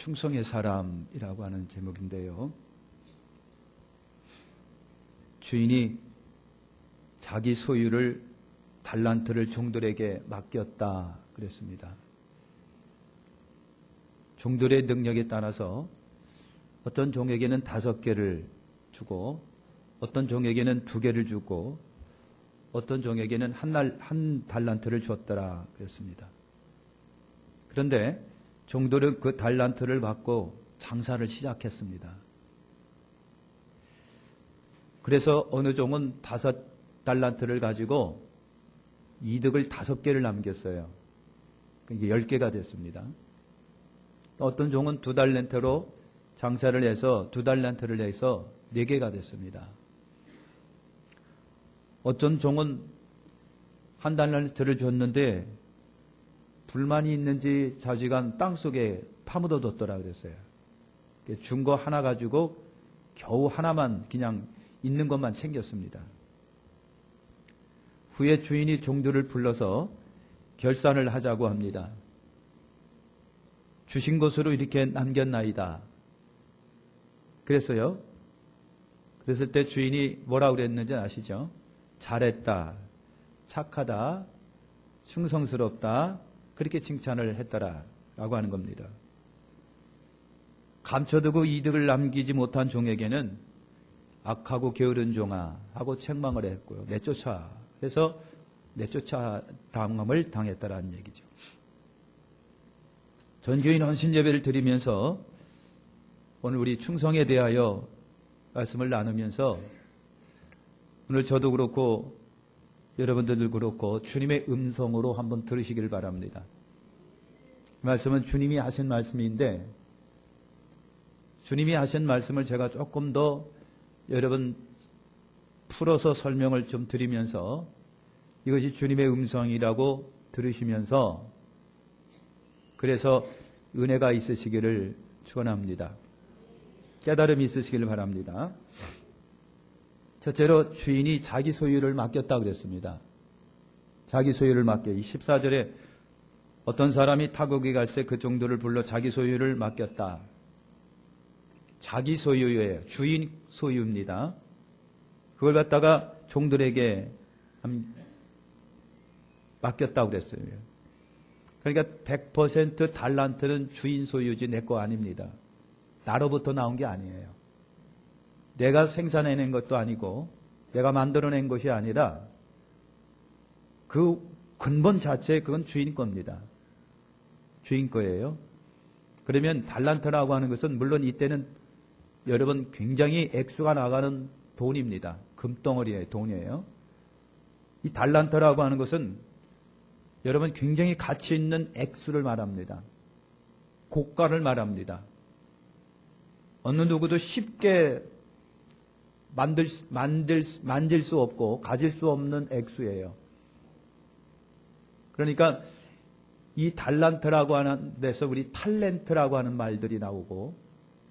충성의 사람이라고 하는 제목인데요. 주인이 자기 소유를 달란트를 종들에게 맡겼다 그랬습니다. 종들의 능력에 따라서 어떤 종에게는 5개를 주고 어떤 종에게는 2개를 주고 어떤 종에게는 한 달란트를 줬더라 그랬습니다. 그런데 종들은 그 달란트를 받고 장사를 시작했습니다. 그래서 어느 종은 5달란트를 가지고 이득을 5개를 남겼어요. 이게 10개가 됐습니다. 어떤 종은 2달란트로 장사를 해서 2달란트를 해서 4개가 됐습니다. 어떤 종은 1달란트를 줬는데 불만이 있는지 자지간 땅속에 파묻어 뒀더라 그랬어요. 준 거 하나 가지고 겨우 하나만 그냥 있는 것만 챙겼습니다. 후에 주인이 종들을 불러서 결산을 하자고 합니다. 주신 것으로 이렇게 남겼나이다. 그랬어요. 그랬을 때 주인이 뭐라고 그랬는지 아시죠? 잘했다, 착하다, 충성스럽다, 그렇게 칭찬을 했더라라고 하는 겁니다. 감춰두고 이득을 남기지 못한 종에게는 악하고 게으른 종아 하고 책망을 했고요. 내쫓아. 그래서 내쫓아 당함을 당했다라는 얘기죠. 전교인 헌신 예배를 드리면서 오늘 우리 충성에 대하여 말씀을 나누면서 오늘 저도 그렇고 여러분들도 그렇고 주님의 음성으로 한번 들으시기를 바랍니다. 이 말씀은 주님이 하신 말씀인데 주님이 하신 말씀을 제가 조금 더 여러분 풀어서 설명을 좀 드리면서 이것이 주님의 음성이라고 들으시면서 그래서 은혜가 있으시기를 축원합니다. 깨달음이 있으시기를 바랍니다. 첫째로 주인이 자기 소유를 맡겼다 그랬습니다. 자기 소유를 맡겨. 이 14절에 어떤 사람이 타국에 갈새 그 종들을 불러 자기 소유를 맡겼다. 자기 소유예요. 주인 소유입니다. 그걸 갖다가 종들에게 맡겼다고 그랬어요. 그러니까 100% 달란트는 주인 소유지 내 거 아닙니다. 나로부터 나온 게 아니에요. 내가 생산해낸 것도 아니고 내가 만들어낸 것이 아니라 그 근본 자체에 그건 주인 겁니다. 주인 거예요. 그러면 달란트라고 하는 것은 물론 이때는 여러분 굉장히 액수가 나가는 돈입니다. 금덩어리의 돈이에요. 이 달란트라고 하는 것은 여러분 굉장히 가치 있는 액수를 말합니다. 고가를 말합니다. 어느 누구도 쉽게 만질 수 없고 가질 수 없는 액수예요. 그러니까 이 달란트라고 하는 데서 우리 탤런트라고 하는 말들이 나오고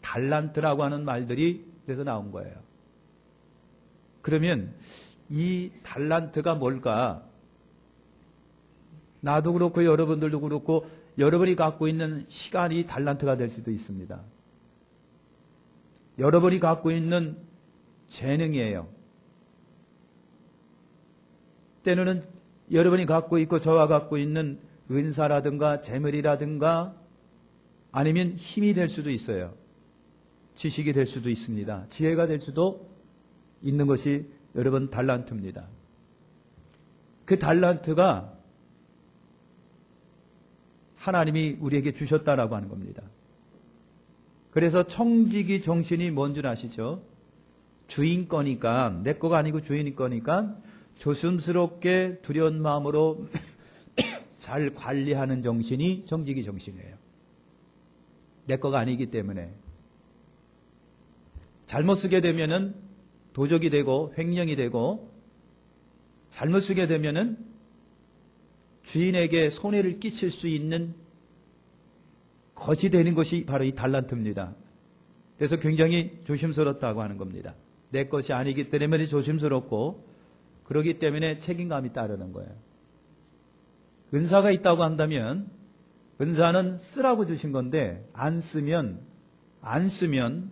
달란트라고 하는 말들이 그래서 나온 거예요. 그러면 이 달란트가 뭘까? 나도 그렇고 여러분들도 그렇고 여러분이 갖고 있는 시간이 달란트가 될 수도 있습니다. 여러분이 갖고 있는 재능이에요. 때로는 여러분이 갖고 있고 저와 갖고 있는 은사라든가 재물이라든가 아니면 힘이 될 수도 있어요. 지식이 될 수도 있습니다. 지혜가 될 수도 있는 것이 여러분 달란트입니다. 그 달란트가 하나님이 우리에게 주셨다라고 하는 겁니다. 그래서 청지기 정신이 뭔 줄 아시죠? 주인 거니까 내 거가 아니고 주인 거니까 조심스럽게 두려운 마음으로 잘 관리하는 정신이 청지기 정신이에요. 내 거가 아니기 때문에 잘못 쓰게 되면은 도적이 되고 횡령이 되고 잘못 쓰게 되면은 주인에게 손해를 끼칠 수 있는 것이 되는 것이 바로 이 달란트입니다. 그래서 굉장히 조심스럽다고 하는 겁니다. 내 것이 아니기 때문에 조심스럽고 그러기 때문에 책임감이 따르는 거예요. 은사가 있다고 한다면 은사는 쓰라고 주신 건데 안 쓰면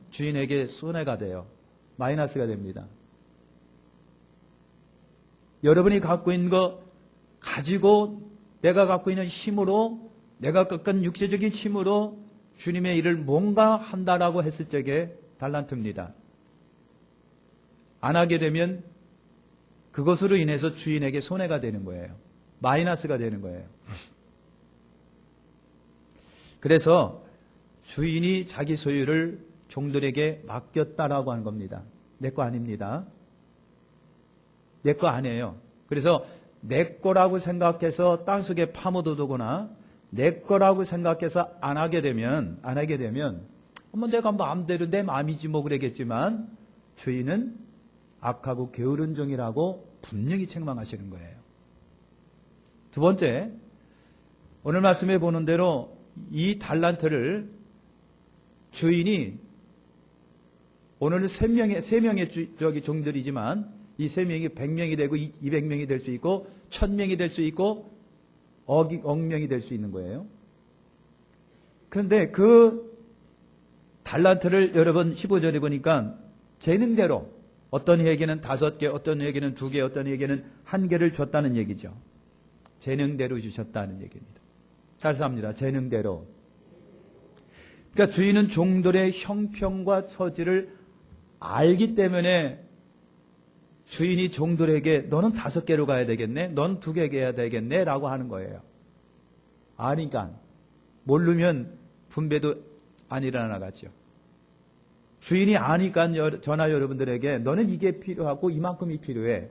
주인에게 손해가 돼요. 마이너스가 됩니다. 여러분이 갖고 있는 거 가지고 내가 갖고 있는 힘으로, 내가 꺾은 육체적인 힘으로 주님의 일을 뭔가 한다라고 했을 적에 달란트입니다. 안 하게 되면 그것으로 인해서 주인에게 손해가 되는 거예요. 마이너스가 되는 거예요. 그래서 주인이 자기 소유를 종들에게 맡겼다라고 하는 겁니다. 내 거 아닙니다. 내 거 아니에요. 그래서 내 거라고 생각해서 땅속에 파묻어두거나 내 거라고 생각해서 안 하게 되면 내가 마음대로 내 마음이지 뭐 그러겠지만 주인은 악하고 게으른 종이라고 분명히 책망하시는 거예요. 두 번째, 오늘 말씀에 보는 대로 이 달란트를 주인이 오늘은 세 명의 종들이지만 이 세 명이 100명이 되고 200명이 될 수 있고 1000명이 될 수 있고 억명이 될 수 있는 거예요. 그런데 그 달란트를 여러분 15절에 보니까 재능대로 어떤 이에게는 5개, 어떤 이에게는 2개, 어떤 이에게는 1개를 줬다는 얘기죠. 재능대로 주셨다는 얘기입니다. 잘 삽니다. 재능대로. 그러니까 주인은 종들의 형편과 처지를 알기 때문에 주인이 종들에게 너는 5개로 가야 되겠네, 넌 2개 해야 되겠네 라고 하는 거예요. 아니까 모르면 분배도 안 일어나가죠. 주인이 아니까 저나 여러분들에게 너는 이게 필요하고 이만큼이 필요해,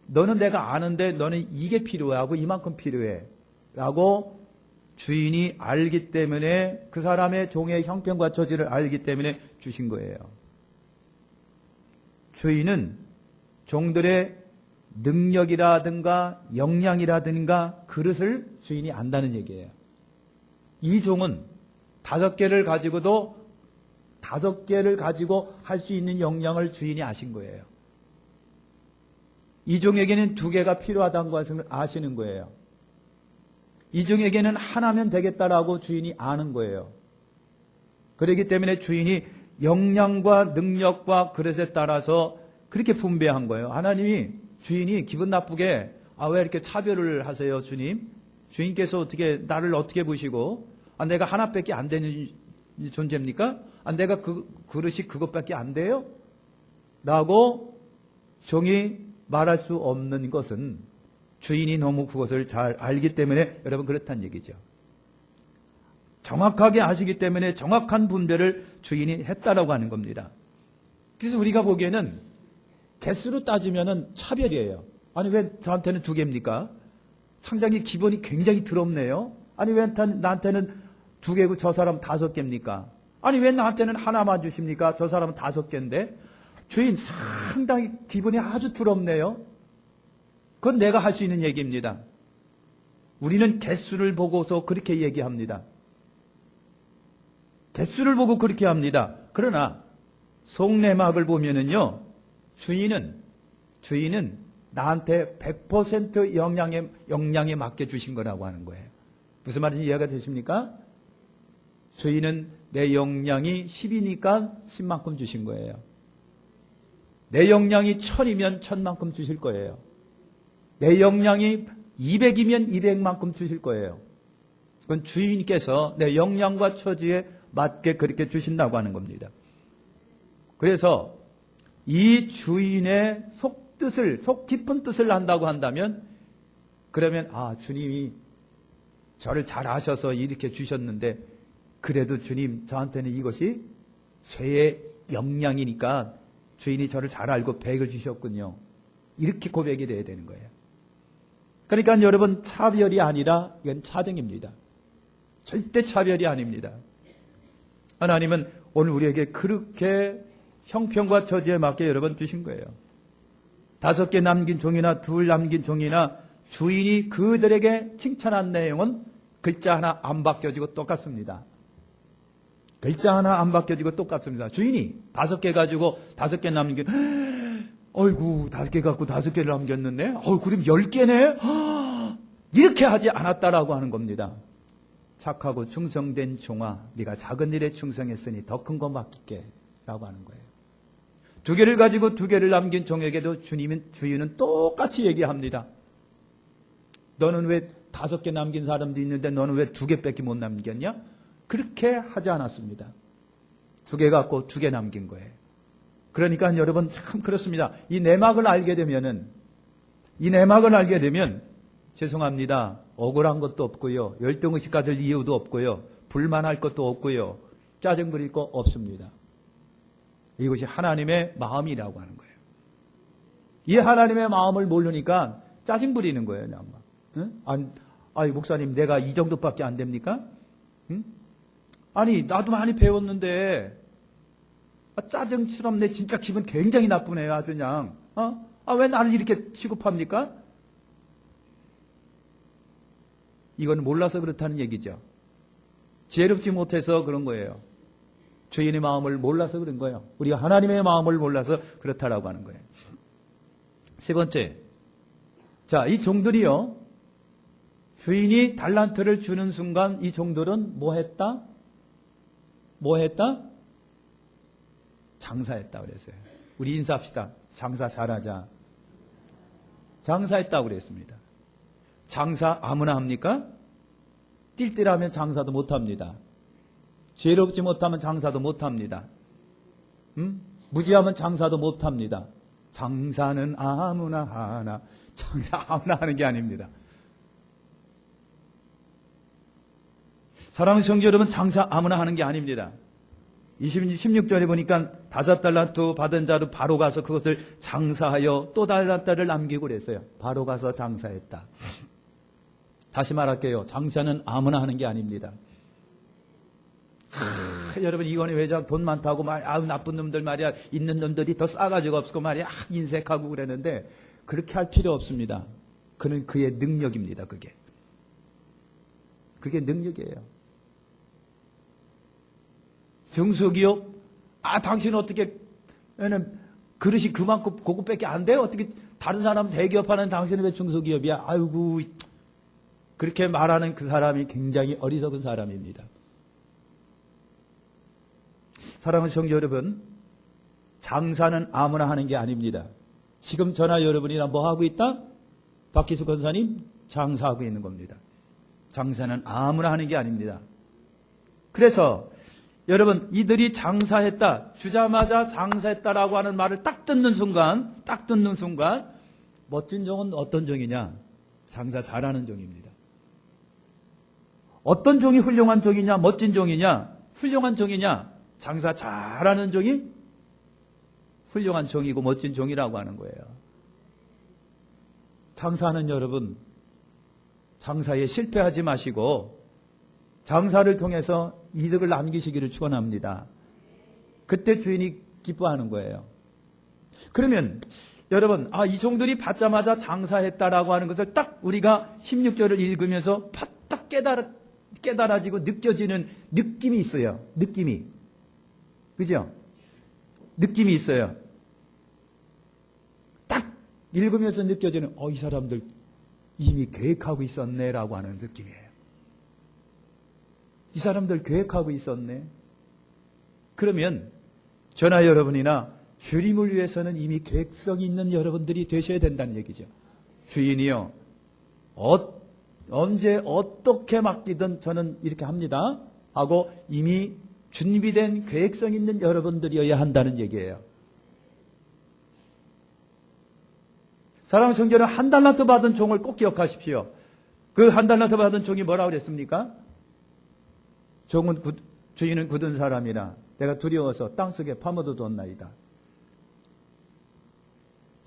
너는 내가 아는데 너는 이게 필요하고 이만큼 필요해 라고 주인이 알기 때문에, 그 사람의 종의 형편과 처지를 알기 때문에 주신 거예요. 주인은 종들의 능력이라든가 역량이라든가 그릇을 주인이 안다는 얘기예요. 이 종은 5개를 가지고도 5개를 가지고 할 수 있는 역량을 주인이 아신 거예요. 이 종에게는 2개가 필요하다는 것을 아시는 거예요. 이 종에게는 하나면 되겠다라고 주인이 아는 거예요. 그렇기 때문에 주인이 역량과 능력과 그릇에 따라서 그렇게 분배한 거예요. 하나님이, 주인이 기분 나쁘게 왜 이렇게 차별을 하세요, 주님? 주인께서 어떻게 나를 어떻게 보시고 내가 하나밖에 안 되는 존재입니까? 내가 그 그릇이 그것밖에 안 돼요? 라고 종이 말할 수 없는 것은 주인이 너무 그것을 잘 알기 때문에 여러분 그렇다는 얘기죠. 정확하게 아시기 때문에 정확한 분배를 주인이 했다라고 하는 겁니다. 그래서 우리가 보기에는 개수로 따지면은 차별이에요. 아니 왜 저한테는 2개입니까? 상당히 기본이 굉장히 더럽네요. 아니 왜 나한테는 2개고 저 사람 5개입니까? 아니 왜 나한테는 하나만 주십니까? 저 사람은 5개인데. 주인 상당히 기분이 아주 더럽네요. 그건 내가 할 수 있는 얘기입니다. 우리는 개수를 보고서 그렇게 얘기합니다. 개수를 보고 그렇게 합니다. 그러나 속내막을 보면은요, 주인은 나한테 100% 역량에 맡겨주신 거라고 하는 거예요. 무슨 말인지 이해가 되십니까? 주인은 내 역량이 10이니까 10만큼 주신 거예요. 내 역량이 1000이면 1000만큼 주실 거예요. 내 역량이 200이면 200만큼 주실 거예요. 그건 주인께서 내 역량과 처지에 맞게 그렇게 주신다고 하는 겁니다. 그래서 이 주인의 속 깊은 뜻을 안다고 한다면, 그러면 주님이 저를 잘 아셔서 이렇게 주셨는데 그래도 주님 저한테는 이것이 죄의 역량이니까 주인이 저를 잘 알고 100을 주셨군요. 이렇게 고백이 돼야 되는 거예요. 그러니까 여러분, 차별이 아니라 이건 차등입니다. 절대 차별이 아닙니다. 하나님은 오늘 우리에게 그렇게 형편과 처지에 맞게 여러분 주신 거예요. 5개 남긴 종이나 2 남긴 종이나 주인이 그들에게 칭찬한 내용은 글자 하나 안 바뀌어지고 똑같습니다. 글자 하나 안 바뀌어지고 똑같습니다. 주인이 5개 가지고 5개 남긴, 어이구 5개 갖고 5개를 남겼는데, 그럼 10개네? 이렇게 하지 않았다라고 하는 겁니다. 착하고 충성된 종아, 네가 작은 일에 충성했으니 더 큰 거 맡길게 라고 하는 거예요. 2개를 가지고 2개를 남긴 종에게도 주인은 똑같이 얘기합니다. 너는 왜 5개 남긴 사람도 있는데 너는 왜 2개밖에 못 남겼냐? 그렇게 하지 않았습니다. 2개 갖고 2개 남긴 거예요. 그러니까 여러분 참 그렇습니다. 이 내막을 알게 되면 죄송합니다. 억울한 것도 없고요. 열등의식 가질 이유도 없고요. 불만할 것도 없고요. 짜증 부릴 거 없습니다. 이것이 하나님의 마음이라고 하는 거예요. 이 하나님의 마음을 모르니까 짜증 부리는 거예요. 그냥 막. 응? 아니 목사님 내가 이 정도밖에 안 됩니까? 응? 아니 나도 많이 배웠는데 짜증스럽네. 진짜 기분 굉장히 나쁘네요. 아주 그냥. 왜 나를 이렇게 취급합니까? 이건 몰라서 그렇다는 얘기죠. 지혜롭지 못해서 그런 거예요. 주인의 마음을 몰라서 그런 거예요. 우리가 하나님의 마음을 몰라서 그렇다라고 하는 거예요. 3번째. 자, 이 종들이요. 주인이 달란트를 주는 순간 이 종들은 뭐 했다? 장사했다 그랬어요. 우리 인사합시다. 장사 잘하자. 장사했다고 그랬습니다. 장사 아무나 합니까? 띨띨하면 장사도 못합니다. 죄롭지 못하면 장사도 못합니다. 무지하면 장사도 못합니다. 장사는 아무나 하나. 장사 아무나 하는 게 아닙니다. 사랑하는 성도 여러분, 장사 아무나 하는 게 아닙니다. 16절에 보니까 5달란트 받은 자도 바로 가서 그것을 장사하여 또 달란트를 남기고 그랬어요. 바로 가서 장사했다. 다시 말할게요. 장사는 아무나 하는 게 아닙니다. 여러분 이건희 회장 돈 많다고 나쁜 놈들 말이야. 있는 놈들이 더 싸가지가 없고 말이야. 인색하고 그랬는데 그렇게 할 필요 없습니다. 그는 그의 능력입니다. 그게 능력이에요. 중소기업, 당신 어떻게, 그릇이 그만큼 고급밖에 안 돼요? 어떻게, 다른 사람은 대기업 하는 당신은 왜 중소기업이야? 아이고, 그렇게 말하는 그 사람이 굉장히 어리석은 사람입니다. 사랑하는 성도 여러분, 장사는 아무나 하는 게 아닙니다. 지금 저나 여러분이랑 뭐 하고 있다? 박기수 권사님, 장사하고 있는 겁니다. 장사는 아무나 하는 게 아닙니다. 그래서, 여러분, 이들이 장사했다, 주자마자 장사했다라고 하는 말을 딱 듣는 순간, 멋진 종은 어떤 종이냐? 장사 잘하는 종입니다. 어떤 종이 훌륭한 종이냐? 멋진 종이냐? 훌륭한 종이냐? 장사 잘하는 종이 훌륭한 종이고 멋진 종이라고 하는 거예요. 장사하는 여러분, 장사에 실패하지 마시고 장사를 통해서 이득을 남기시기를 축원합니다. 그때 주인이 기뻐하는 거예요. 그러면 여러분, 이 종들이 받자마자 장사했다라고 하는 것을 딱 우리가 16절을 읽으면서 팍딱 깨달아지고 느껴지는 느낌이 있어요. 느낌이. 그죠? 느낌이 있어요. 딱 읽으면서 느껴지는 이 사람들 이미 계획하고 있었네라고 하는 느낌이에요. 이 사람들 계획하고 있었네. 그러면 저나 여러분이나 주님을 위해서는 이미 계획성이 있는 여러분들이 되셔야 된다는 얘기죠. 주인이요, 언제 어떻게 맡기든 저는 이렇게 합니다 하고 이미 준비된 계획성 있는 여러분들이어야 한다는 얘기예요. 사랑하는 성도는 한 달란트 받은 종을 꼭 기억하십시오. 그 한 달란트 받은 종이 뭐라고 그랬습니까? 주인은 굳은 사람이라 내가 두려워서 땅속에 파묻어뒀나이다.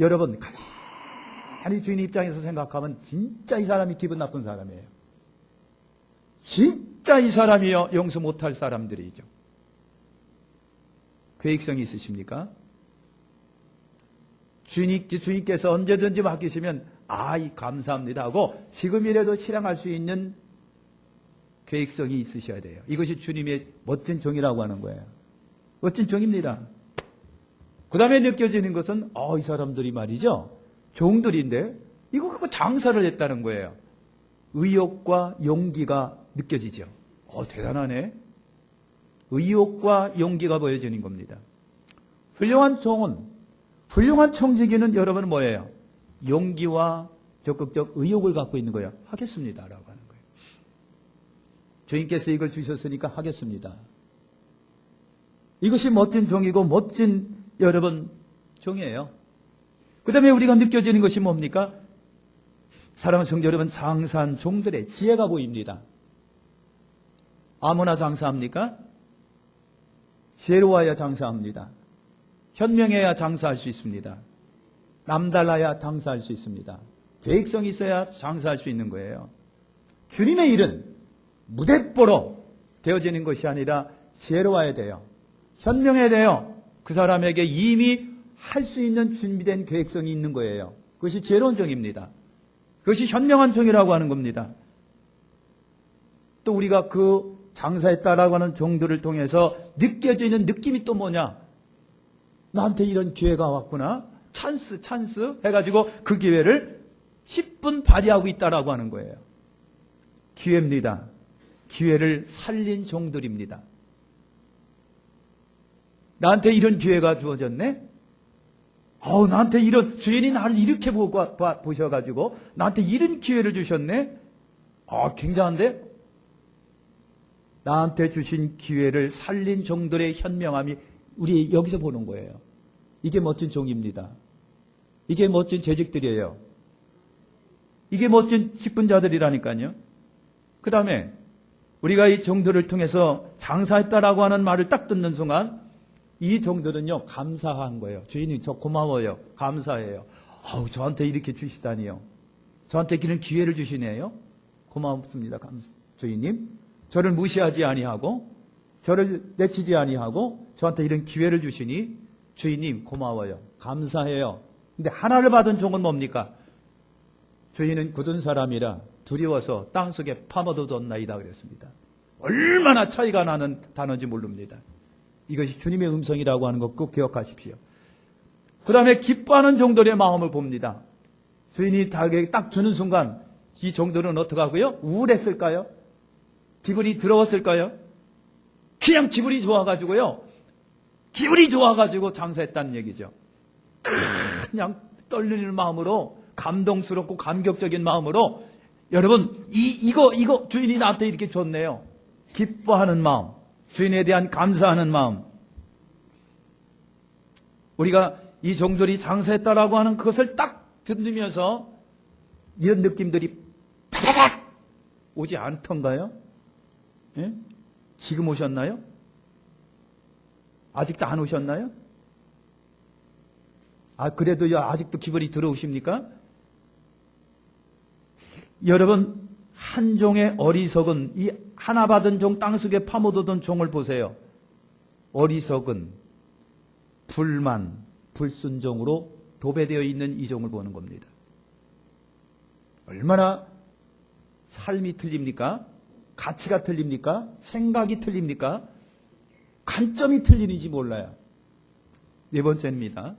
여러분, 가만히 주인 입장에서 생각하면 진짜 이 사람이 기분 나쁜 사람이에요. 진짜 이 사람이요, 용서 못할 사람들이죠. 계획성이 있으십니까? 주인께서 언제든지 맡기시면 감사합니다 하고 지금이라도 실행할 수 있는 계획성이 있으셔야 돼요. 이것이 주님의 멋진 종이라고 하는 거예요. 멋진 종입니다. 그 다음에 느껴지는 것은 이 사람들이 말이죠, 종들인데 이거 장사를 했다는 거예요. 의욕과 용기가 느껴지죠. 대단하네. 의욕과 용기가 보여지는 겁니다. 훌륭한 종은, 훌륭한 청지기는 여러분 뭐예요? 용기와 적극적 의욕을 갖고 있는 거예요. 하겠습니다라고 하는 거예요. 주인께서 이걸 주셨으니까 하겠습니다. 이것이 멋진 종이고 멋진 여러분 종이에요. 그 다음에 우리가 느껴지는 것이 뭡니까? 사랑하는 성도 여러분, 장사한 종들의 지혜가 보입니다. 아무나 장사합니까? 지혜로워야 장사합니다. 현명해야 장사할 수 있습니다. 남달라야 장사할 수 있습니다. 계획성이 있어야 장사할 수 있는 거예요. 주님의 일은 무대뽀로 되어지는 것이 아니라 지혜로워야 돼요. 현명해야 돼요. 그 사람에게 이미 할 수 있는 준비된 계획성이 있는 거예요. 그것이 지혜로운 종입니다. 그것이 현명한 종이라고 하는 겁니다. 또 우리가 그 장사했다라고 하는 종들을 통해서 느껴지는 느낌이 또 뭐냐? 나한테 이런 기회가 왔구나. 찬스 해가지고 그 기회를 10분 발휘하고 있다라고 하는 거예요. 기회입니다. 기회를 살린 종들입니다. 나한테 이런 기회가 주어졌네? 나한테 이런, 주인이 나를 이렇게 보셔가지고, 나한테 이런 기회를 주셨네? 굉장한데? 나한테 주신 기회를 살린 종들의 현명함이 우리 여기서 보는 거예요. 이게 멋진 종입니다. 이게 멋진 재직들이에요. 이게 멋진 직분자들이라니까요. 그 다음에 우리가 이 종들을 통해서 장사했다라고 하는 말을 딱 듣는 순간 이 종들은요, 감사한 거예요. 주인님, 저 고마워요. 감사해요. 저한테 이렇게 주시다니요. 저한테 이런 기회를 주시네요. 고맙습니다. 주인님. 저를 무시하지 아니하고, 저를 내치지 아니하고, 저한테 이런 기회를 주시니, 주인님, 고마워요. 감사해요. 근데 하나를 받은 종은 뭡니까? 주인은 굳은 사람이라 두려워서 땅속에 파묻어뒀나이다 그랬습니다. 얼마나 차이가 나는 단어인지 모릅니다. 이것이 주님의 음성이라고 하는 것 꼭 기억하십시오. 그 다음에 기뻐하는 종들의 마음을 봅니다. 주인이 딱 주는 순간 이 종들은 어떻게 하고요? 우울했을까요? 기분이 더러웠을까요? 그냥 기분이 좋아가지고요. 기분이 좋아가지고 장사했다는 얘기죠. 그냥 떨리는 마음으로, 감동스럽고 감격적인 마음으로, 여러분, 이거 주인이 나한테 이렇게 줬네요. 기뻐하는 마음, 주인에 대한 감사하는 마음. 우리가 이 종들이 장사했다라고 하는 그것을 딱 듣으면서 이런 느낌들이 파닥 오지 않던가요? 예? 지금 오셨나요? 아직도 안 오셨나요? 그래도 아직도 기분이 들어오십니까? 여러분, 한 종의 어리석은, 이 하나 받은 종, 땅속에 파묻어둔 종을 보세요. 어리석은, 불만, 불순종으로 도배되어 있는 이 종을 보는 겁니다. 얼마나 삶이 틀립니까? 가치가 틀립니까? 생각이 틀립니까? 관점이 틀리는지 몰라요. 네 번째입니다.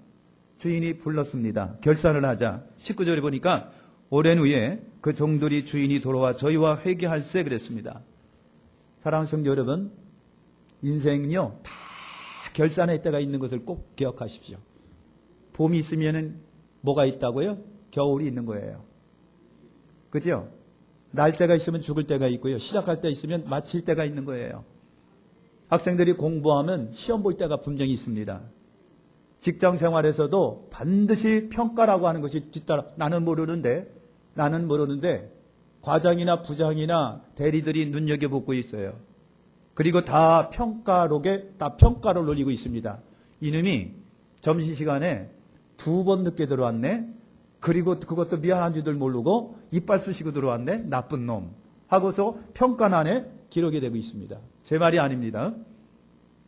주인이 불렀습니다. 결산을 하자. 19절에 보니까 오랜 후에 그 종들이 주인이 돌아와 저희와 회개할세 그랬습니다. 사랑하는 성도 여러분, 인생은요 다 결산의 때가 있는 것을 꼭 기억하십시오. 봄이 있으면은 뭐가 있다고요? 겨울이 있는 거예요. 그죠? 날 때가 있으면 죽을 때가 있고요. 시작할 때 있으면 마칠 때가 있는 거예요. 학생들이 공부하면 시험 볼 때가 분명히 있습니다. 직장 생활에서도 반드시 평가라고 하는 것이 뒤따라 나는 모르는데 과장이나 부장이나 대리들이 눈여겨보고 있어요. 그리고 다 평가를 올리고 있습니다. 이놈이 점심시간에 2번 늦게 들어왔네. 그리고 그것도 미안한 줄들 모르고 이빨 쑤시고 들어왔네. 나쁜 놈. 하고서 평가란에 기록이 되고 있습니다. 제 말이 아닙니다.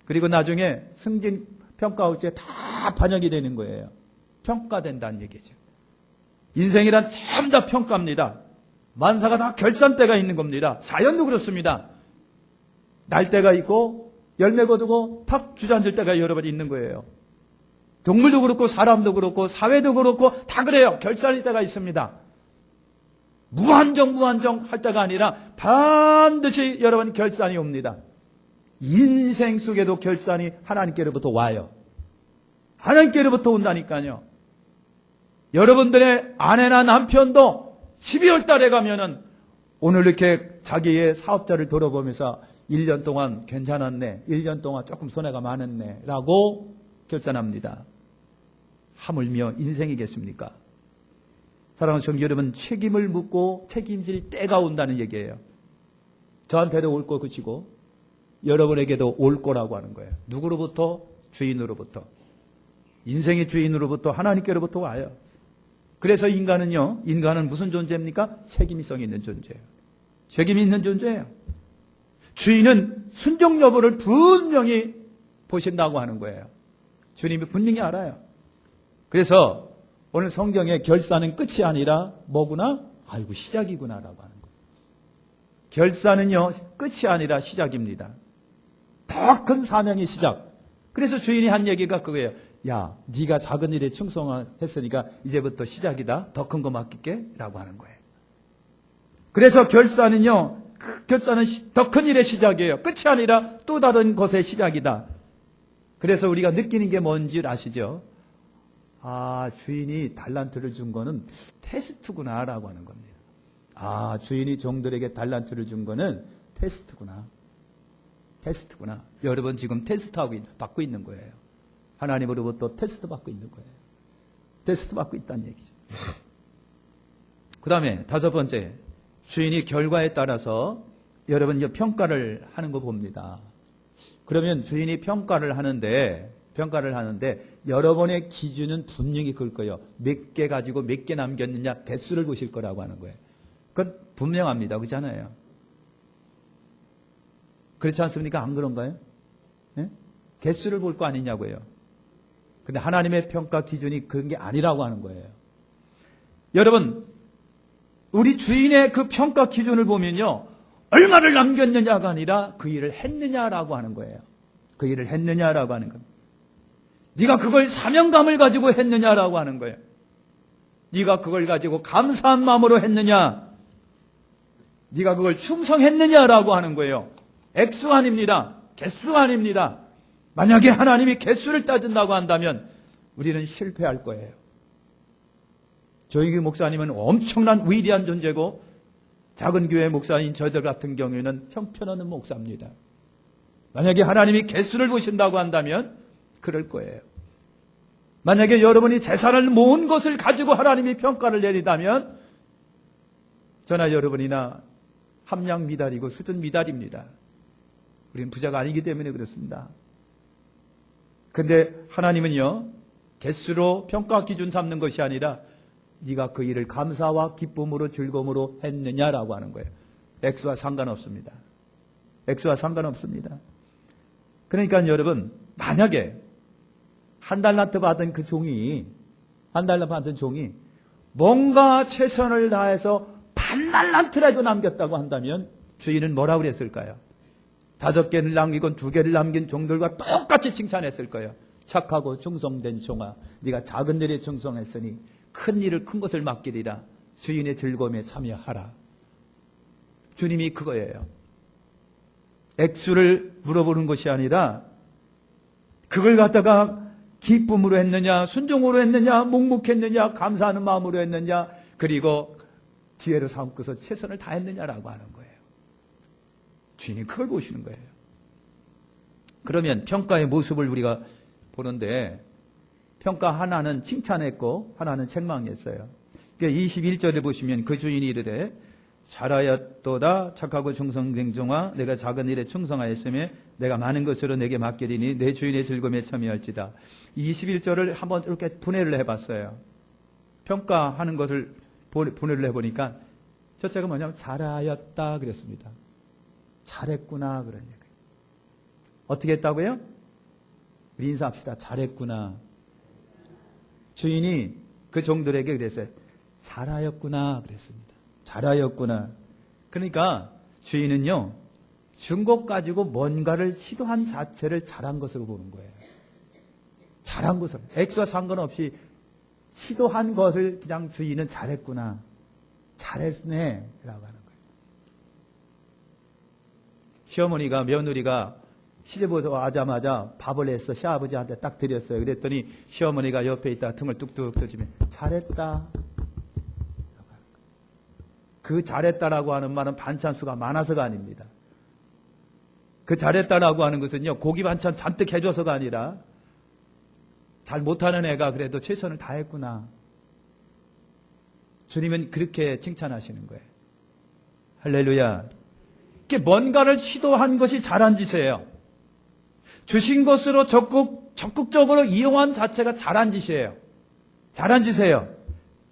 그리고 나중에 승진 평가올지에 다 반영이 되는 거예요. 평가된다는 얘기죠. 인생이란 전부 다 평가입니다. 만사가 다 결산대가 있는 겁니다. 자연도 그렇습니다. 날때가 있고 열매 거두고 팍 주저앉을 때가 여러 번 있는 거예요. 동물도 그렇고 사람도 그렇고 사회도 그렇고 다 그래요. 결산일 때가 있습니다. 무한정 할 때가 아니라 반드시 여러분 결산이 옵니다. 인생 속에도 결산이 하나님께로부터 와요. 하나님께로부터 온다니까요. 여러분들의 아내나 남편도 12월 달에 가면은 오늘 이렇게 자기의 사업자를 돌아보면서 1년 동안 괜찮았네, 1년 동안 조금 손해가 많았네 라고 결산합니다. 하물며 인생이겠습니까? 사랑하는 성도 여러분, 책임을 묻고 책임질 때가 온다는 얘기예요. 저한테도 올 거 그치고 여러분에게도 올 거라고 하는 거예요. 누구로부터? 주인으로부터. 인생의 주인으로부터, 하나님께로부터 와요. 그래서 인간은 무슨 존재입니까? 책임성 있는 존재예요. 책임이 있는 존재예요. 주인은 순종 여부를 분명히 보신다고 하는 거예요. 주님이 분명히 알아요. 그래서 오늘 성경의 결산은 끝이 아니라 뭐구나? 아이고, 시작이구나라고 하는 거예요. 결산은요, 끝이 아니라 시작입니다. 더 큰 사명의 시작. 그래서 주인이 한 얘기가 그거예요. 야, 네가 작은 일에 충성했으니까 이제부터 시작이다. 더 큰 거 맡길게 라고 하는 거예요. 그래서 결산은 더 큰 일의 시작이에요. 끝이 아니라 또 다른 것의 시작이다. 그래서 우리가 느끼는 게 뭔지 아시죠? 아, 주인이 달란트를 준 거는 테스트구나 라고 하는 겁니다. 아, 주인이 종들에게 달란트를 준 거는 테스트구나. 여러분 지금 받고 있는 거예요. 하나님으로부터 테스트 받고 있는 거예요. 테스트 받고 있다는 얘기죠. 그 다음에 5번째, 주인이 결과에 따라서 여러분 평가를 하는 거 봅니다. 그러면 주인이 평가를 하는데 여러분의 기준은 분명히 그럴 거예요. 몇 개 가지고 몇 개 남겼느냐 개수를 보실 거라고 하는 거예요. 그건 분명합니다. 그렇잖아요. 그렇지 않습니까? 안 그런가요? 네? 개수를 볼 거 아니냐고요. 근데 하나님의 평가 기준이 그런 게 아니라고 하는 거예요. 여러분, 우리 주인의 그 평가 기준을 보면요, 얼마를 남겼느냐가 아니라 그 일을 했느냐라고 하는 거예요. 그 일을 했느냐라고 하는 겁니다. 네가 그걸 사명감을 가지고 했느냐라고 하는 거예요. 네가 그걸 가지고 감사한 마음으로 했느냐, 네가 그걸 충성했느냐라고 하는 거예요. 액수 아닙니다. 개수 아닙니다. 만약에 하나님이 개수를 따진다고 한다면 우리는 실패할 거예요. 조희규 목사님은 엄청난 위대한 존재고 작은 교회 목사인 저희들 같은 경우에는 형편없는 목사입니다. 만약에 하나님이 개수를 보신다고 한다면 그럴 거예요. 만약에 여러분이 재산을 모은 것을 가지고 하나님이 평가를 내린다면 저나 여러분이나 함량 미달이고 수준 미달입니다. 우리는 부자가 아니기 때문에 그렇습니다. 근데 하나님은요, 개수로 평가 기준 삼는 것이 아니라 네가 그 일을 감사와 기쁨으로 즐거움으로 했느냐라고 하는 거예요. 액수와 상관없습니다. 액수와 상관없습니다. 그러니까 여러분, 만약에 한 달란트 받은 종이 뭔가 최선을 다해서 반 달란트라도 남겼다고 한다면 주인은 뭐라고 그랬을까요? 5개를 남기건 2개를 남긴 종들과 똑같이 칭찬했을 거예요. 착하고 충성된 종아, 네가 작은 일에 충성했으니 큰 것을 맡기리라. 주인의 즐거움에 참여하라. 주님이 그거예요. 액수를 물어보는 것이 아니라 그걸 갖다가 기쁨으로 했느냐, 순종으로 했느냐, 묵묵했느냐, 감사하는 마음으로 했느냐, 그리고 지혜로 삼고서 최선을 다했느냐라고 하는 거예요. 주인이 그걸 보시는 거예요. 그러면 평가의 모습을 우리가 보는데 평가 하나는 칭찬했고 하나는 책망했어요. 21절에 보시면 그 주인이 이르되 잘하였도다 착하고 충성된 종아 내가 작은 일에 충성하였으며 내가 많은 것으로 내게 맡기리니 내 주인의 즐거움에 참여할지다. 21절을 한번 이렇게 분해를 해봤어요. 평가하는 것을 분해를 해보니까 첫째가 뭐냐면 잘하였다 그랬습니다. 잘했구나 그런 얘기예요. 어떻게 했다고요? 우리 인사합시다. 잘했구나. 주인이 그 종들에게 그랬어요. 잘하였구나 그랬습니다. 잘하였구나. 그러니까 주인은요, 준 것 가지고 뭔가를 시도한 자체를 잘한 것으로 보는 거예요. 잘한 것을. 액수와 상관없이 시도한 것을 그냥 주인은 잘했구나. 잘했네 라고 하는 거예요. 시어머니가 며느리가 시집에서 와자마자 밥을 해서 시아버지한테 딱 드렸어요. 그랬더니 시어머니가 옆에 있다가 등을 뚝뚝 떠주면 잘했다. 그 잘했다라고 하는 말은 반찬 수가 많아서가 아닙니다. 그 잘했다라고 하는 것은요, 고기 반찬 잔뜩 해줘서가 아니라 잘 못하는 애가 그래도 최선을 다했구나. 주님은 그렇게 칭찬하시는 거예요. 할렐루야. 이게 뭔가를 시도한 것이 잘한 짓이에요. 주신 것으로 적극적으로 이용한 자체가 잘한 짓이에요. 잘한 짓이에요.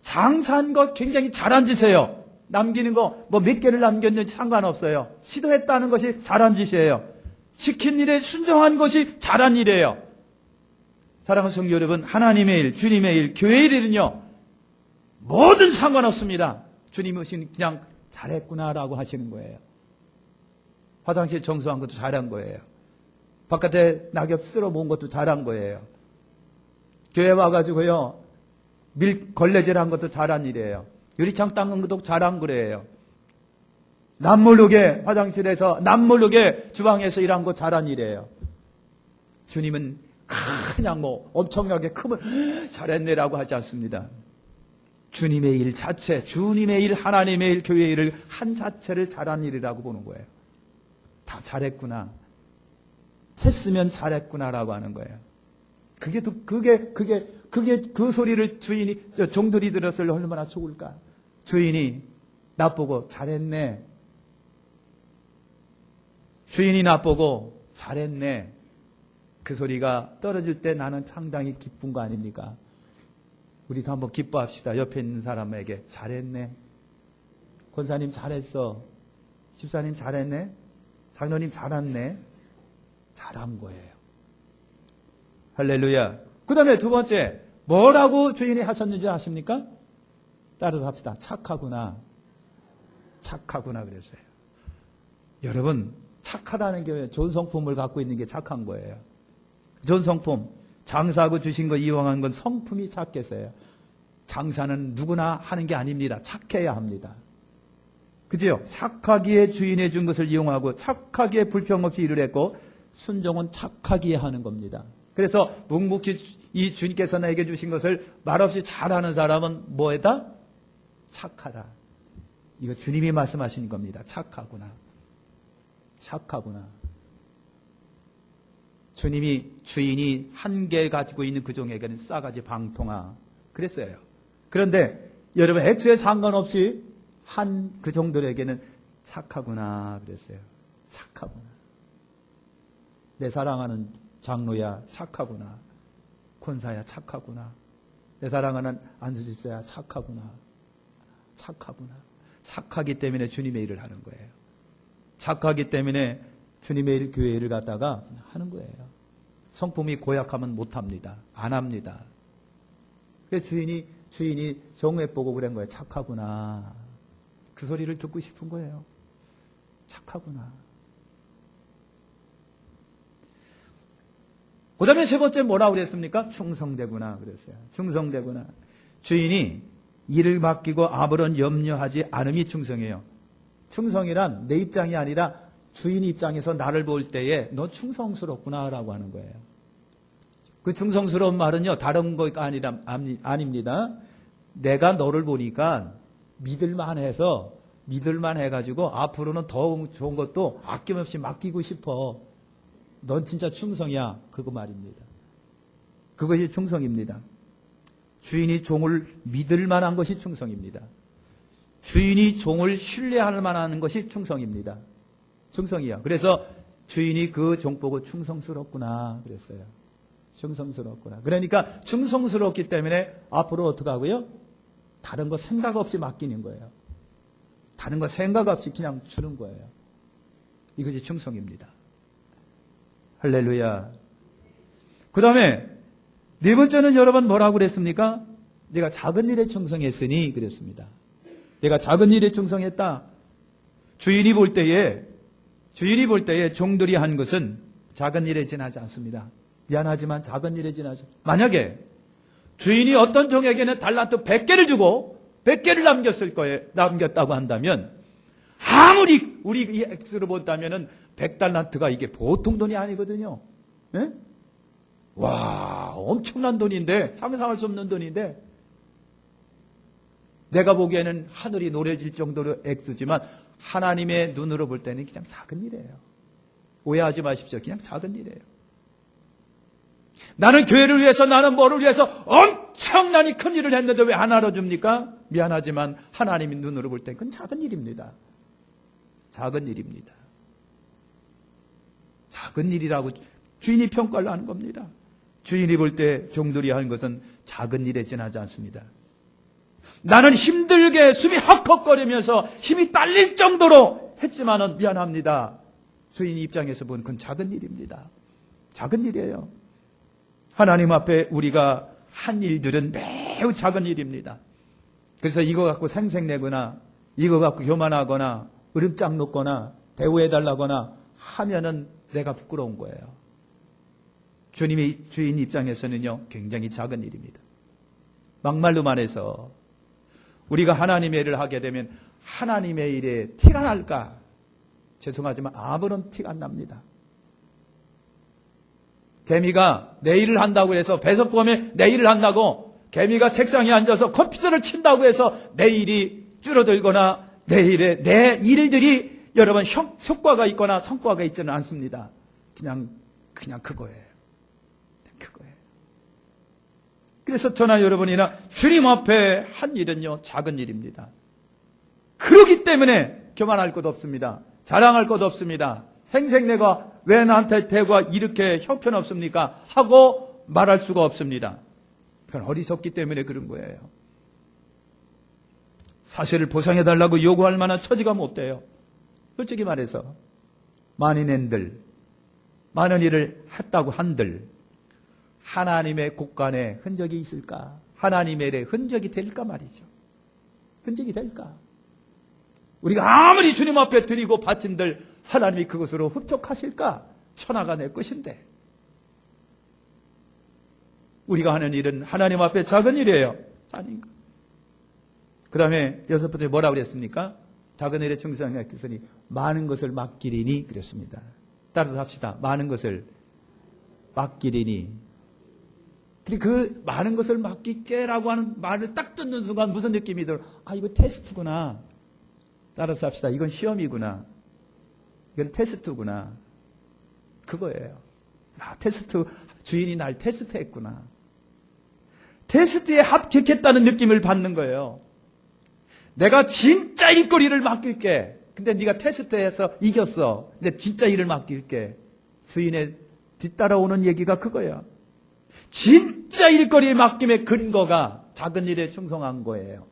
장사한 것 굉장히 잘한 짓이에요. 남기는 거 뭐 몇 개를 남겼는지 상관없어요. 시도했다는 것이 잘한 짓이에요. 시킨 일에 순종한 것이 잘한 일이에요. 사랑하는 성도 여러분, 하나님의 일, 주님의 일, 교회의 일은요, 뭐든 상관없습니다. 주님은 그냥 잘했구나라고 하시는 거예요. 화장실 청소한 것도 잘한 거예요. 바깥에 낙엽 쓸어 모은 것도 잘한 거예요. 교회 와가지고요, 걸레질한 것도 잘한 일이에요. 유리창 닦은 것도 잘한 거예요. 남모르게 화장실에서, 남모르게 주방에서 일한 거 잘한 일이에요. 주님은 그냥 엄청나게 크면 잘했네라고 하지 않습니다. 주님의 일 자체, 주님의 일, 하나님의 일, 교회의 일을 한 자체를 잘한 일이라고 보는 거예요. 다 잘했구나. 했으면 잘했구나라고 하는 거예요. 그게 그 소리를 종들이 들었을 얼마나 좋을까. 주인이 나보고 잘했네. 주인이 나보고 잘했네. 그 소리가 떨어질 때 나는 상당히 기쁜 거 아닙니까? 우리도 한번 기뻐합시다. 옆에 있는 사람에게 잘했네. 권사님 잘했어. 집사님 잘했네. 장로님 잘했네. 잘한 거예요. 할렐루야. 그 다음에 두 번째, 뭐라고 주인이 하셨는지 아십니까? 따라서 합시다. 착하구나. 착하구나 그랬어요. 여러분, 착하다는 게 좋은 성품을 갖고 있는 게 착한 거예요. 좋은 성품, 장사하고 주신 거 이용한 건 성품이 착해서요. 장사는 누구나 하는 게 아닙니다. 착해야 합니다. 그죠? 착하기에 주인이 준 것을 이용하고 착하기에 불평 없이 일을 했고 순종은 착하기에 하는 겁니다. 그래서 묵묵히 이 주님께서 나에게 주신 것을 말없이 잘하는 사람은 뭐다? 착하다. 이거 주님이 말씀하신 겁니다. 착하구나. 착하구나. 주인이 한 개 가지고 있는 그 종에게는 싸가지 방통하. 그랬어요. 그런데 여러분 액수에 상관없이 그 종들에게는 착하구나 그랬어요. 착하구나. 내 사랑하는 장로야 착하구나. 권사야 착하구나. 내 사랑하는 안수집사야 착하구나. 착하구나. 착하기 때문에 주님의 일을 하는 거예요. 착하기 때문에 주님의 일, 교회의 일을 갖다가 하는 거예요. 성품이 고약하면 못합니다. 안 합니다. 그래서 주인이 정회 보고 그런 거예요. 착하구나. 그 소리를 듣고 싶은 거예요. 착하구나. 그 다음에 세 번째 뭐라고 그랬습니까? 충성되구나 그랬어요. 충성되구나. 주인이 일을 맡기고 아무런 염려하지 않음이 충성이에요. 충성이란 내 입장이 아니라 주인 입장에서 나를 볼 때에 너 충성스럽구나 라고 하는 거예요. 그 충성스러운 말은요, 다른 거가 아닙니다. 내가 너를 보니까 믿을만 해가지고 앞으로는 더 좋은 것도 아낌없이 맡기고 싶어. 넌 진짜 충성이야. 그거 말입니다. 그것이 충성입니다. 주인이 종을 믿을 만한 것이 충성입니다. 주인이 종을 신뢰할 만한 것이 충성입니다. 충성이야. 그래서 주인이 그 종 보고 충성스럽구나 그랬어요. 충성스럽구나. 그러니까 충성스럽기 때문에 앞으로 어떻게 하고요? 다른 거 생각 없이 맡기는 거예요. 다른 거 생각 없이 그냥 주는 거예요. 이것이 충성입니다. 할렐루야. 그 다음에 네 번째는 여러분 뭐라고 그랬습니까? 내가 작은 일에 충성했으니 그랬습니다. 내가 작은 일에 충성했다. 주인이 볼 때에 종들이 한 것은 작은 일에 지나지 않습니다. 미안하지만 작은 일에 지나지. 만약에 주인이 어떤 종에게는 달란트 100개를 주고 100개를 남겼다고 한다면 아무리 우리 이 액수로 본다면은 100달란트가 이게 보통 돈이 아니거든요. 예? 와, 엄청난 돈인데, 상상할 수 없는 돈인데, 내가 보기에는 하늘이 노래질 정도로 액수지만 하나님의 눈으로 볼 때는 그냥 작은 일이에요. 오해하지 마십시오. 그냥 작은 일이에요. 나는 교회를 위해서, 나는 뭐를 위해서 엄청나게 큰 일을 했는데 왜 안 알아줍니까? 미안하지만 하나님의 눈으로 볼 때 그건 작은 일입니다. 작은 일입니다. 작은 일이라고 주인이 평가를 하는 겁니다. 주인이 볼 때 종들이 하는 것은 작은 일에 지나지 않습니다. 나는 힘들게 숨이 헉헉거리면서 힘이 딸릴 정도로 했지만은 미안합니다. 주인 입장에서 보는 건 작은 일입니다. 작은 일이에요. 하나님 앞에 우리가 한 일들은 매우 작은 일입니다. 그래서 이거 갖고 생색내거나 이거 갖고 교만하거나 으름장 놓거나 대우해달라거나 하면은 내가 부끄러운 거예요. 주님이 주인 입장에서는요, 굉장히 작은 일입니다. 막말로 말해서 우리가 하나님의 일을 하게 되면 하나님의 일에 티가 날까? 죄송하지만 아무런 티가 안 납니다. 개미가 내 일을 한다고 해서 배석범에 내 일을 한다고 개미가 책상에 앉아서 컴퓨터를 친다고 해서 내 일이 줄어들거나 내 일들이 여러분 효과가 있거나 성과가 있지는 않습니다. 그냥 그거예요. 그거예요. 그래서 저나 여러분이나 주님 앞에 한 일은요, 작은 일입니다. 그렇기 때문에 교만할 것 없습니다. 자랑할 것 없습니다. 행색내가 왜 나한테 대가 이렇게 형편없습니까? 하고 말할 수가 없습니다. 그건 어리석기 때문에 그런 거예요. 사실을 보상해달라고 요구할 만한 처지가 못 돼요. 솔직히 말해서 만인앤들, 많은 일을 했다고 한들 하나님의 곳간에 흔적이 있을까? 하나님의 일에 흔적이 될까 말이죠. 흔적이 될까? 우리가 아무리 주님 앞에 드리고 바친들 하나님이 그것으로 흡족하실까? 천하가 내 것인데. 우리가 하는 일은 하나님 앞에 작은 일이에요. 아닌가? 그 다음에 6번째 뭐라고 그랬습니까? 작은 일에 충성하였으니 많은 것을 맡기리니 그랬습니다. 따라서 합시다. 많은 것을 맡기리니. 그 많은 것을 맡길게라고 하는 말을 딱 듣는 순간 무슨 느낌이 들어? 아, 이거 테스트구나. 따라서 합시다. 이건 시험이구나. 이건 테스트구나. 그거예요. 아, 테스트, 주인이 날 테스트했구나. 테스트에 합격했다는 느낌을 받는 거예요. 내가 진짜 일거리를 맡길게. 근데 네가 테스트해서 이겼어. 근데 진짜 일을 맡길게. 주인의 뒤따라오는 얘기가 그거야. 진짜 일거리에 맡김의 근거가 작은 일에 충성한 거예요.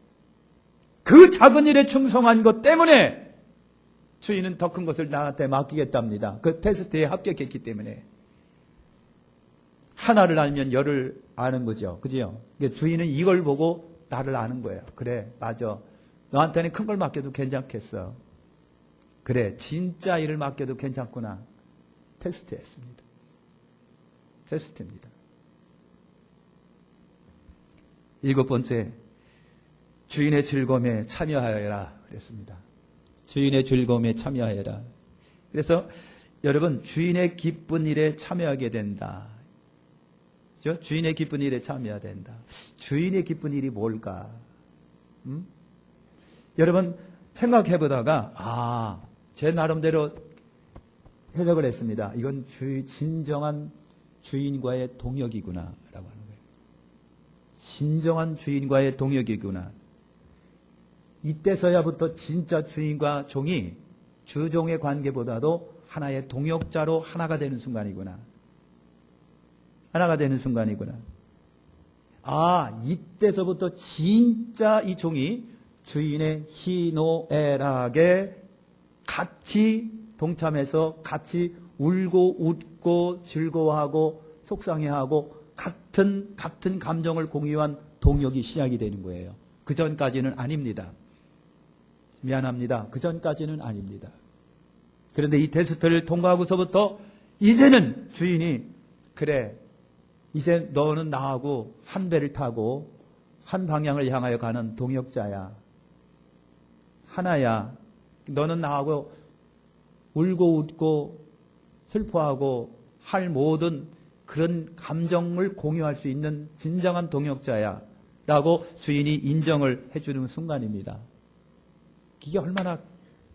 그 작은 일에 충성한 것 때문에 주인은 더 큰 것을 나한테 맡기겠답니다. 그 테스트에 합격했기 때문에. 하나를 알면 열을 아는 거죠. 그죠? 주인은 이걸 보고 나를 아는 거예요. 그래, 맞아. 너한테는 큰 걸 맡겨도 괜찮겠어. 그래, 진짜 일을 맡겨도 괜찮구나. 테스트했습니다. 테스트입니다. 7번째, 주인의 즐거움에 참여하여라 그랬습니다. 주인의 즐거움에 참여하여라. 그래서 여러분, 주인의 기쁜 일에 참여하게 된다. 그렇죠? 주인의 기쁜 일에 참여해야 된다. 주인의 기쁜 일이 뭘까? 여러분 생각해 보다가 제 나름대로 해석을 했습니다. 이건 진정한 주인과의 동역이구나 라고 하는 거예요. 진정한 주인과의 동역이구나. 이때서야부터 진짜 주인과 종이 주종의 관계보다도 하나의 동역자로 하나가 되는 순간이구나. 하나가 되는 순간이구나. 이때서부터 진짜 이 종이 주인의 희노애락에 같이 동참해서 같이 울고 웃고 즐거워하고 속상해하고 같은 감정을 공유한 동역이 시작이 되는 거예요. 그 전까지는 아닙니다. 미안합니다. 그 전까지는 아닙니다. 그런데 이 테스트를 통과하고서부터 이제는 주인이 그래, 이제 너는 나하고 한 배를 타고 한 방향을 향하여 가는 동역자야. 하나야. 너는 나하고 울고 웃고 슬퍼하고 할 모든 그런 감정을 공유할 수 있는 진정한 동역자야. 라고 주인이 인정을 해주는 순간입니다. 이게 얼마나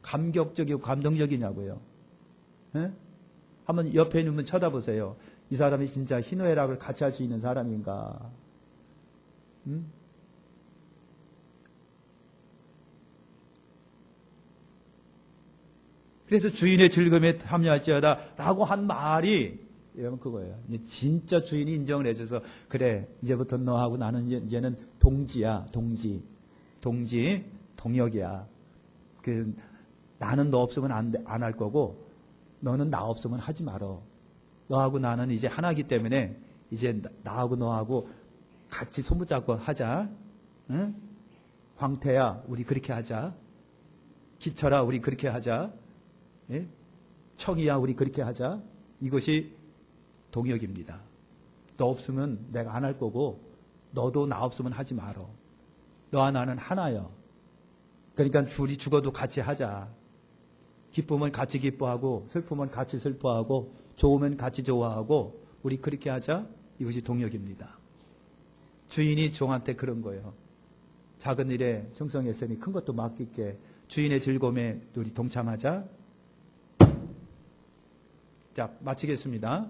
감격적이고 감동적이냐고요. 에? 한번 옆에 있는 분 쳐다보세요. 이 사람이 진짜 희노애락을 같이 할 수 있는 사람인가. 응? 그래서 주인의 즐거움에 참여할지어다 라고 한 말이 여러분 그거예요. 진짜 주인이 인정을 해줘서 그래 이제부터 너하고 나는 이제는 동지야. 동지 동역이야. 나는 너 없으면 안 할 거고 너는 나 없으면 하지 말어. 너하고 나는 이제 하나이기 때문에 이제 나하고 너하고 같이 손붙잡고 하자. 응? 광태야 우리 그렇게 하자. 기철아 우리 그렇게 하자. 예? 청이야 우리 그렇게 하자. 이것이 동역입니다. 너 없으면 내가 안 할 거고 너도 나 없으면 하지 말어. 너와 나는 하나여. 그러니까 둘이 죽어도 같이 하자. 기쁨은 같이 기뻐하고 슬픔은 같이 슬퍼하고 좋으면 같이 좋아하고 우리 그렇게 하자. 이것이 동역입니다. 주인이 종한테 그런 거예요. 작은 일에 충성했으니 큰 것도 맡길게. 주인의 즐거움에 우리 동참하자. 자, 마치겠습니다.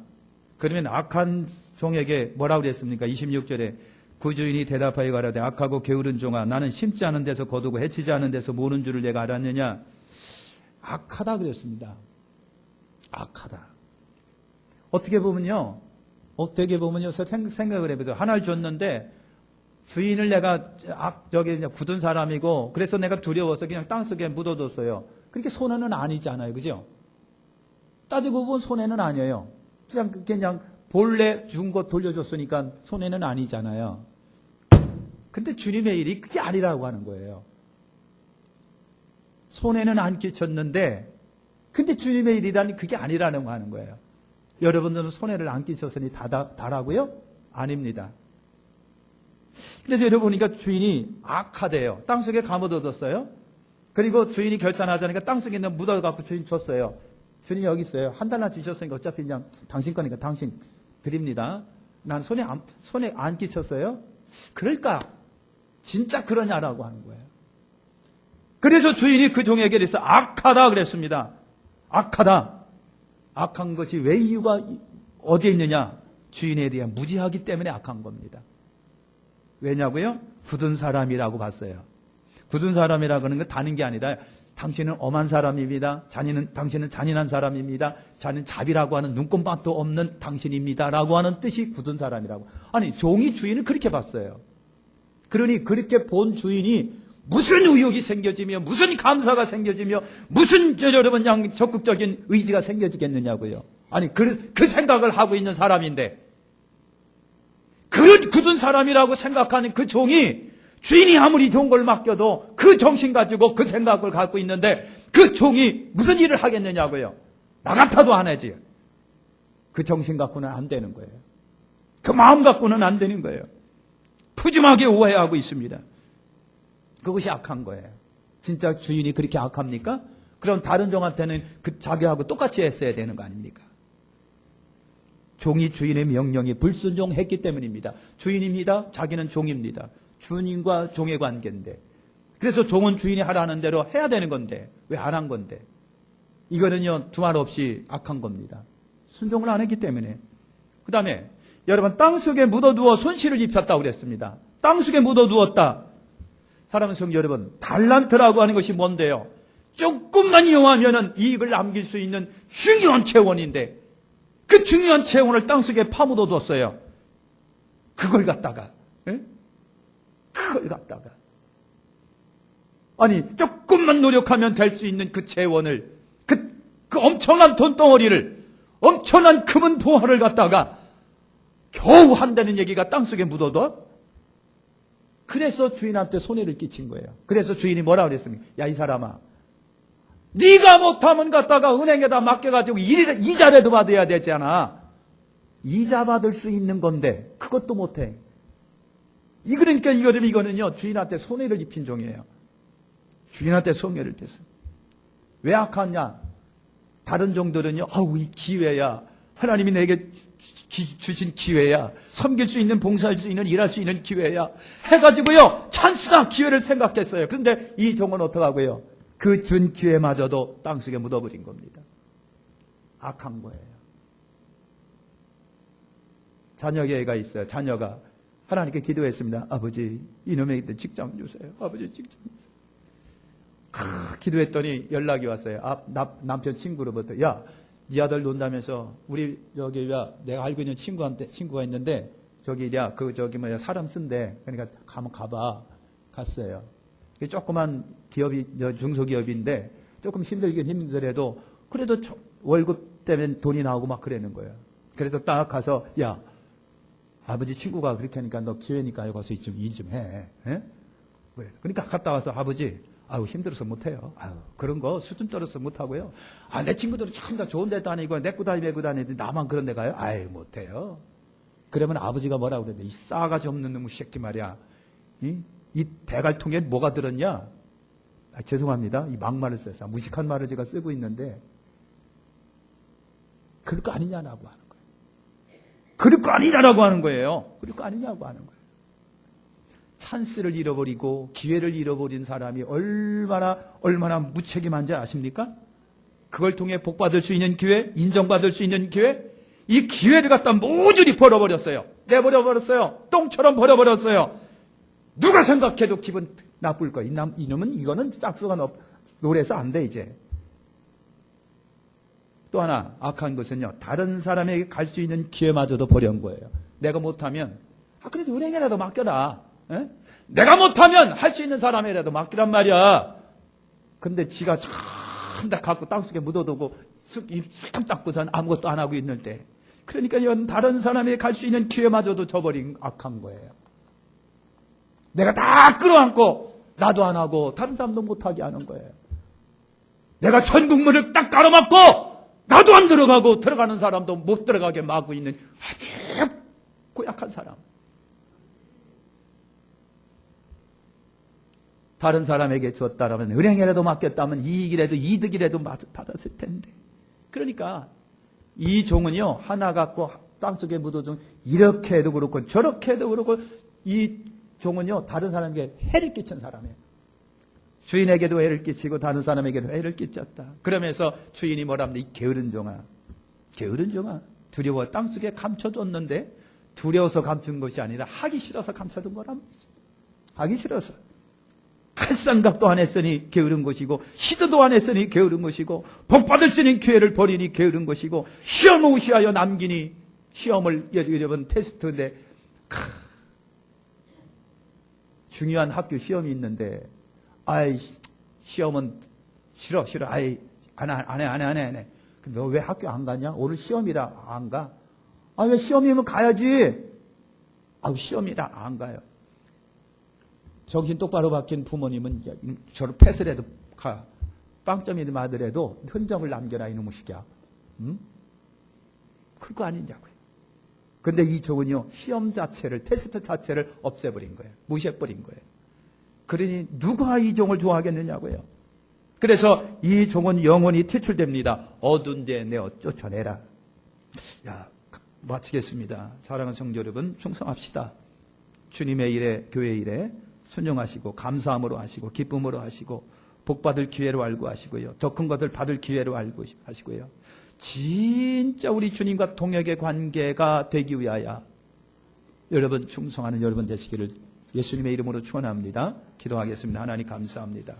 그러면 악한 종에게 뭐라고 그랬습니까? 26절에 구주인이 대답하여 가라되 악하고 게으른 종아 나는 심지 않은 데서 거두고 해치지 않은 데서 모는 줄을 내가 알았느냐. 악하다 그랬습니다. 악하다. 어떻게 보면요 생각을 해보세요. 하나를 줬는데 주인을 내가 굳은 사람이고 그래서 내가 두려워서 그냥 땅속에 묻어뒀어요. 그렇게 손해는 아니잖아요. 그죠? 따지고 보면 손해는 아니에요. 그냥 본래 준 것 돌려줬으니까 손해는 아니잖아요. 근데 주님의 일이 그게 아니라고 하는 거예요. 손해는 안 끼쳤는데 근데 주님의 일이라니 그게 아니라고 하는 거예요. 여러분들은 손해를 안 끼쳤으니 다라고요? 아닙니다. 그래서 여러분 보니까 주인이 악하대요. 땅속에 감아둬뒀어요. 그리고 주인이 결산하자니까 땅속에 있는 묻어갖고 주인 줬어요. 주님이 여기 있어요. 한 달나 주셨으니까 어차피 그냥 당신 거니까 당신 드립니다. 난 손에 안 끼쳤어요. 그럴까? 진짜 그러냐라고 하는 거예요. 그래서 주인이 그 종에게 그래서 악하다 그랬습니다. 악하다. 악한 것이 왜 이유가 어디에 있느냐? 주인에 대한 무지하기 때문에 악한 겁니다. 왜냐고요? 굳은 사람이라고 봤어요. 굳은 사람이라고 하는 건 다른 게 아니라 당신은 엄한 사람입니다. 당신은 잔인한 사람입니다. 자는 자비라고 하는 눈꼽만도 없는 당신입니다. 라고 하는 뜻이 굳은 사람이라고. 아니 종이 주인을 그렇게 봤어요. 그러니 그렇게 본 주인이 무슨 의욕이 생겨지며 무슨 감사가 생겨지며 무슨 여러분 적극적인 의지가 생겨지겠느냐고요. 아니 그 생각을 하고 있는 사람인데 그런 굳은 사람이라고 생각하는 그 종이 주인이 아무리 좋은 걸 맡겨도 그 정신 가지고 그 생각을 갖고 있는데 그 종이 무슨 일을 하겠느냐고요. 나 같아도 안 하지. 그 정신 갖고는 안 되는 거예요. 그 마음 갖고는 안 되는 거예요. 푸짐하게 오해하고 있습니다. 그것이 악한 거예요. 진짜 주인이 그렇게 악합니까? 그럼 다른 종한테는 자기하고 똑같이 했어야 되는 거 아닙니까? 종이 주인의 명령에 불순종했기 때문입니다. 주인입니다. 자기는 종입니다. 주인과 종의 관계인데. 그래서 종은 주인이 하라는 대로 해야 되는 건데 왜 안 한 건데. 이거는요 두말 없이 악한 겁니다. 순종을 안 했기 때문에. 그 다음에 여러분 땅속에 묻어두어 손실을 입혔다고 그랬습니다. 땅속에 묻어두었다. 사랑하는 성도 여러분, 달란트라고 하는 것이 뭔데요? 조금만 이용하면 이익을 남길 수 있는 중요한 재원인데 그 중요한 재원을 땅속에 파묻어뒀어요. 그걸 갖다가 아니 조금만 노력하면 될 수 있는 그 재원을 그 엄청난 돈덩어리를 엄청난 금은 보화를 갖다가 겨우 한다는 얘기가 땅속에 묻어둬? 그래서 주인한테 손해를 끼친 거예요. 그래서 주인이 뭐라 그랬습니까? 야, 이 사람아, 네가 못하면 갖다가 은행에다 맡겨가지고 이자라도 받아야 되잖아. 이자 받을 수 있는 건데 그것도 못해. 그러니까 이거는요, 주인한테 손해를 입힌 종이에요. 주인한테 손해를 입혔어. 왜 악하냐? 다른 종들은요, 이 기회야. 하나님이 내게 주신 기회야. 섬길 수 있는, 봉사할 수 있는, 일할 수 있는 기회야. 해가지고요, 찬스다! 기회를 생각했어요. 그런데 이 종은 어떡하고요? 그 준 기회마저도 땅속에 묻어버린 겁니다. 악한 거예요. 자녀가 있어요. 자녀가 하나님께 기도했습니다. 아버지, 이놈에게 직장 주세요. 아버지, 직장 주세요. 기도했더니 연락이 왔어요. 남편 친구로부터, 야, 네 아들 논다면서 우리 내가 알고 있는 친구가 있는데 사람 쓴대. 그러니까 가봐. 갔어요. 조그만 기업이 중소기업인데 조금 힘들더라도 그래도 월급 때문에 돈이 나오고 막 그러는 거예요. 그래서 딱 가서, 야, 아버지 친구가 그렇게 하니까 너 기회니까 가서 좀 일 좀 해. 예? 그래. 그러니까 갔다 와서 아버지, 힘들어서 못해요. 그런 거 수준 떨어서 못하고요. 내 친구들은 참 다 좋은 데도 아니고 내고 다니는데 나만 그런 데 가요? 못해요. 그러면 아버지가 뭐라고 그랬는데, 이 싸가지 없는 놈의 새끼 말이야. 이 대갈통에 뭐가 들었냐? 죄송합니다. 이 막말을 써서 무식한 말을 제가 쓰고 있는데, 그럴 거 아니냐라고 하는 거예요. 그럴 거 아니냐라고 하는 거예요. 그럴 거 아니냐고 하는 거예요. 찬스를 잃어버리고 기회를 잃어버린 사람이 얼마나 무책임한지 아십니까? 그걸 통해 복받을 수 있는 기회, 인정받을 수 있는 기회, 이 기회를 갖다 모조리 버려버렸어요. 내버려버렸어요. 똥처럼 버려버렸어요. 누가 생각해도 기분 나쁠 거야. 이거는 짝수가 노래서 안 돼, 이제. 또 하나 악한 것은요, 다른 사람에게 갈 수 있는 기회마저도 버려온 거예요. 내가 못하면 그래도 은행에라도 맡겨라. 에? 내가 못하면 할 수 있는 사람에라도 맡기란 말이야. 근데 지가 다 갖고 땅속에 묻어두고 쑥 닦고선 아무것도 안 하고 있는데, 그러니까 이건 다른 사람에게 갈 수 있는 기회마저도 저버린 악한 거예요. 내가 다 끌어안고 나도 안 하고 다른 사람도 못하게 하는 거예요. 내가 전국문을 딱 가로막고 나도 안 들어가고 들어가는 사람도 못 들어가게 막고 있는 아주 고약한 사람. 다른 사람에게 줬다라면, 은행이라도 맡겼다면 이익이라도 이득이라도 받았을 텐데. 그러니까 이 종은요, 하나 갖고 땅속에 묻어둔, 이렇게 해도 그렇고 저렇게 해도 그렇고, 이 종은요, 다른 사람에게 해를 끼친 사람이에요. 주인에게도 해를 끼치고 다른 사람에게도 해를 끼쳤다. 그러면서 주인이 뭐랍니까? 이 게으른 종아, 두려워. 땅속에 감춰줬는데 두려워서 감춘 것이 아니라 하기 싫어서 감춰둔 거란 말이지. 하기 싫어서. 할 생각도 안 했으니 게으른 것이고, 시도도 안 했으니 게으른 것이고, 복받을 수 있는 기회를 버리니 게으른 것이고, 시험을 무시하여 남기니, 시험을 여러분 테스트인데, 중요한 학교 시험이 있는데, 시험은 싫어. 안 해. 근데 너 왜 학교 안 가냐? 오늘 시험이라 안 가? 왜 시험이면 가야지. 시험이라 안 가요. 정신 똑바로 박힌 부모님은 저를 패스라도 가. 빵점이 맞으라도 흔적을 남겨라, 이놈의 새끼야. 그럴 거 아니냐고요. 근데 이 종은요, 시험 자체를, 테스트 자체를 없애버린 거예요. 무시해버린 거예요. 그러니 누가 이 종을 좋아하겠느냐고요. 그래서 이 종은 영원히 퇴출됩니다. 어두운 데 내어 쫓아내라. 마치겠습니다. 사랑하는 성도 여러분, 충성합시다. 주님의 일에, 교회 일에 순종하시고, 감사함으로 하시고, 기쁨으로 하시고, 복받을 기회로 알고 하시고요. 더 큰 것을 받을 기회로 알고 하시고요. 진짜 우리 주님과 동역의 관계가 되기 위하여 여러분 충성하는 여러분 되시기를 예수님의 이름으로 축원합니다. 기도하겠습니다. 하나님 감사합니다.